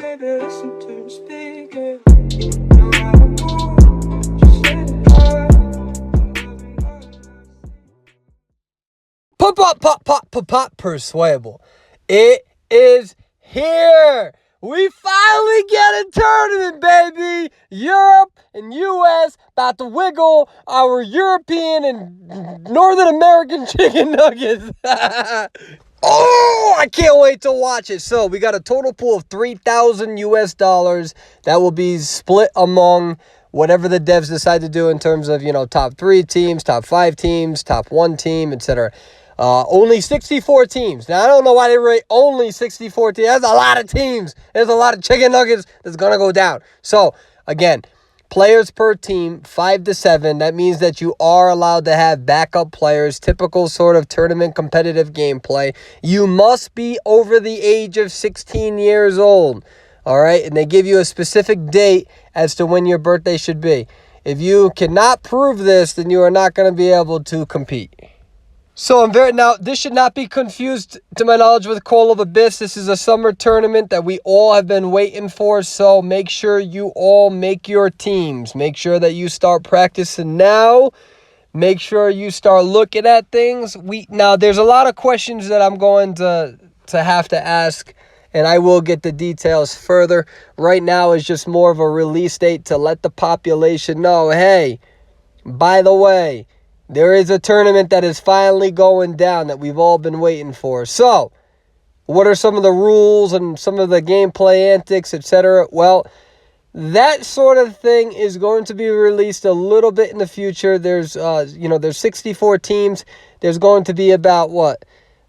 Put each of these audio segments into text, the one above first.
baby, listen to me speaking. No matter what, just let it go. Pop, Perswayable. It is here. We finally get a tournament, baby. Europe and U.S. about to wiggle our European and Northern American chicken nuggets. Oh, I can't wait to watch it. So we got a total pool of $3,000 US that will be split among whatever the devs decide to do in terms of, top 3 teams, top 5 teams, top 1 team, etc. Only 64 teams. Now, I don't know why they rate only 64 teams. That's a lot of teams. There's a lot of chicken nuggets that's going to go down. So, again, players per team, 5 to 7. That means that you are allowed to have backup players, typical sort of tournament competitive gameplay. You must be over the age of 16 years old. All right? And they give you a specific date as to when your birthday should be. If you cannot prove this, then you are not going to be able to compete. So now this should not be confused to my knowledge with Call of Abyss. This is a summer tournament that we all have been waiting for. So make sure you all make your teams. Make sure that you start practicing now. Make sure you start looking at things. Now there's a lot of questions that I'm going to have to ask, and I will get the details further. Right now is just more of a release date to let the population know, hey, by the way, there is a tournament that is finally going down that we've all been waiting for. So, what are some of the rules and some of the gameplay antics, etc.? Well, that sort of thing is going to be released a little bit in the future. There's 64 teams. There's going to be about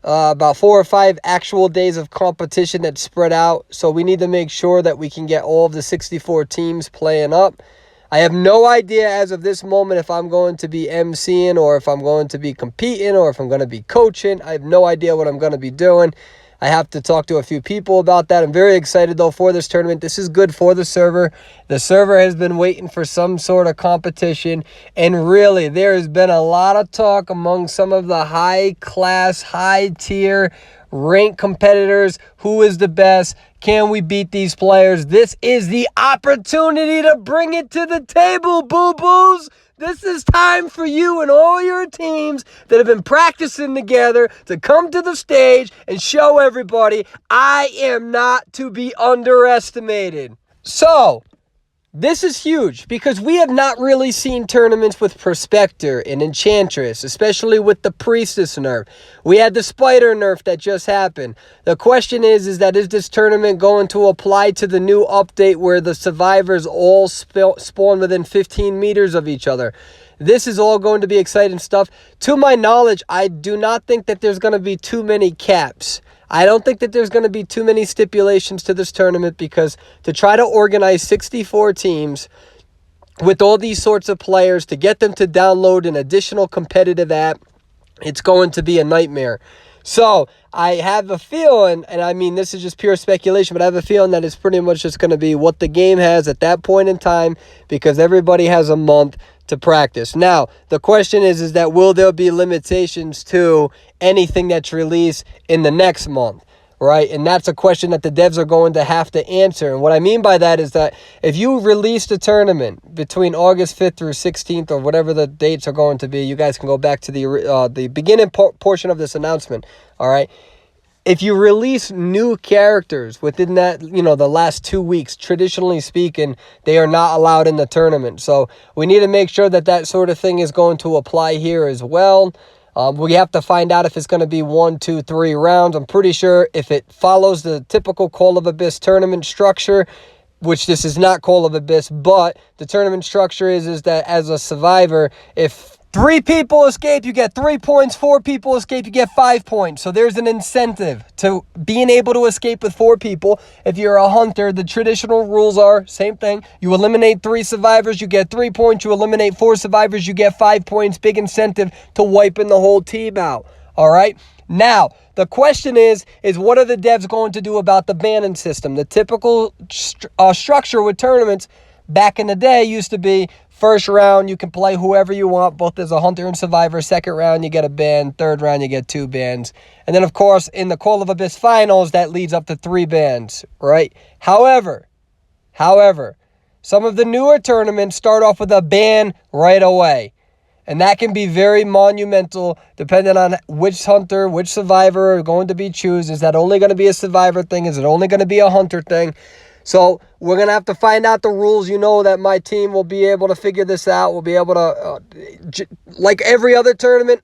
4 or 5 actual days of competition that's spread out. So we need to make sure that we can get all of the 64 teams playing up. I have no idea as of this moment if I'm going to be emceeing or if I'm going to be competing or if I'm going to be coaching. I have no idea what I'm going to be doing. I have to talk to a few people about that. I'm very excited, though, for this tournament. This is good for the server. The server has been waiting for some sort of competition. And really, there has been a lot of talk among some of the high-class, high-tier ranked competitors. Who is the best? Can we beat these players? This is the opportunity to bring it to the table, boo-boos. This is time for you and all your teams that have been practicing together to come to the stage and show everybody I am not to be underestimated. So, this is huge because we have not really seen tournaments with Prospector and Enchantress, especially with the Priestess nerf. We had the Spider nerf that just happened. The question is this tournament going to apply to the new update where the survivors all spawn within 15 meters of each other? This is all going to be exciting stuff. To my knowledge, I do not think that there's going to be too many caps. I don't think that there's going to be too many stipulations to this tournament because to try to organize 64 teams with all these sorts of players, to get them to download an additional competitive app, it's going to be a nightmare. So I have a feeling, and I mean this is just pure speculation, but I have a feeling that it's pretty much just going to be what the game has at that point in time because everybody has a month to practice. Now, the question is that will there be limitations to anything that's released in the next month, right? And that's a question that the devs are going to have to answer. And what I mean by that is that if you released a tournament between August 5th through 16th or whatever the dates are going to be, you guys can go back to the beginning portion of this announcement, all right? If you release new characters within that, the last 2 weeks, traditionally speaking, they are not allowed in the tournament. So we need to make sure that sort of thing is going to apply here as well. We have to find out if it's going to be 1, 2, 3 rounds. I'm pretty sure if it follows the typical Call of Abyss tournament structure, which this is not Call of Abyss, but the tournament structure is that as a survivor, if 3 people escape, you get 3 points. 4 people escape, you get 5 points. So there's an incentive to being able to escape with 4 people. If you're a hunter, the traditional rules are same thing. You eliminate 3 survivors, you get 3 points. You eliminate 4 survivors, you get 5 points. Big incentive to wiping the whole team out. All right? Now, the question is what are the devs going to do about the banning system? The typical structure with tournaments back in the day used to be First round, you can play whoever you want, both as a hunter and survivor. Second round, you get a ban. Third round, you get 2 bans. And then, of course, in the Call of Abyss finals, that leads up to 3 bans, right? However, some of the newer tournaments start off with a ban right away. And that can be very monumental depending on which hunter, which survivor are going to be choose. Is that only going to be a survivor thing? Is it only going to be a hunter thing? So we're going to have to find out the rules. You know that my team will be able to figure this out. We'll be able to, like every other tournament,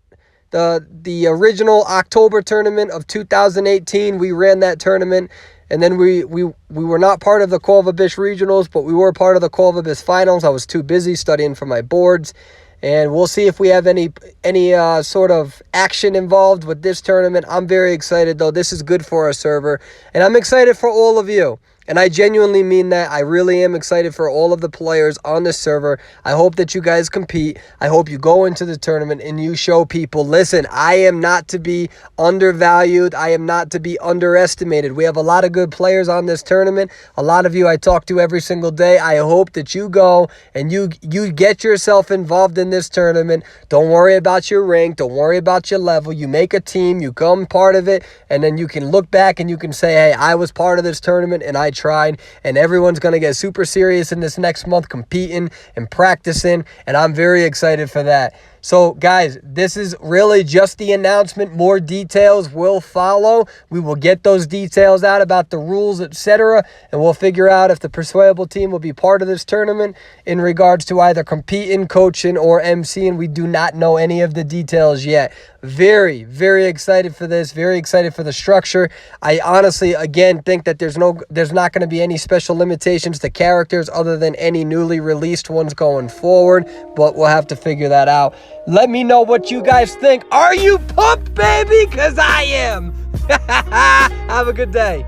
the original October tournament of 2018, we ran that tournament. And then we were not part of the Call of Abyss regionals, but we were part of the Call of Abyss finals. I was too busy studying for my boards. And we'll see if we have any sort of action involved with this tournament. I'm very excited, though. This is good for our server. And I'm excited for all of you. And I genuinely mean that. I really am excited for all of the players on the server. I hope that you guys compete. I hope you go into the tournament and you show people, listen, I am not to be undervalued. I am not to be underestimated. We have a lot of good players on this tournament. A lot of you I talk to every single day. I hope that you go and you get yourself involved in this tournament. Don't worry about your rank. Don't worry about your level. You make a team. You become part of it. And then you can look back and you can say, hey, I was part of this tournament and I tried, and everyone's going to get super serious in this next month competing and practicing, and I'm very excited for that. So, guys, this is really just the announcement. More details will follow. We will get those details out about the rules, etc., and we'll figure out if the Perswayable team will be part of this tournament in regards to either competing, coaching, or MCing. We do not know any of the details yet. Very, very excited for this. Very excited for the structure. I honestly, again, think that there's not going to be any special limitations to characters other than any newly released ones going forward, but we'll have to figure that out. Let me know what you guys think. Are you pumped, baby? Because I am. Have a good day.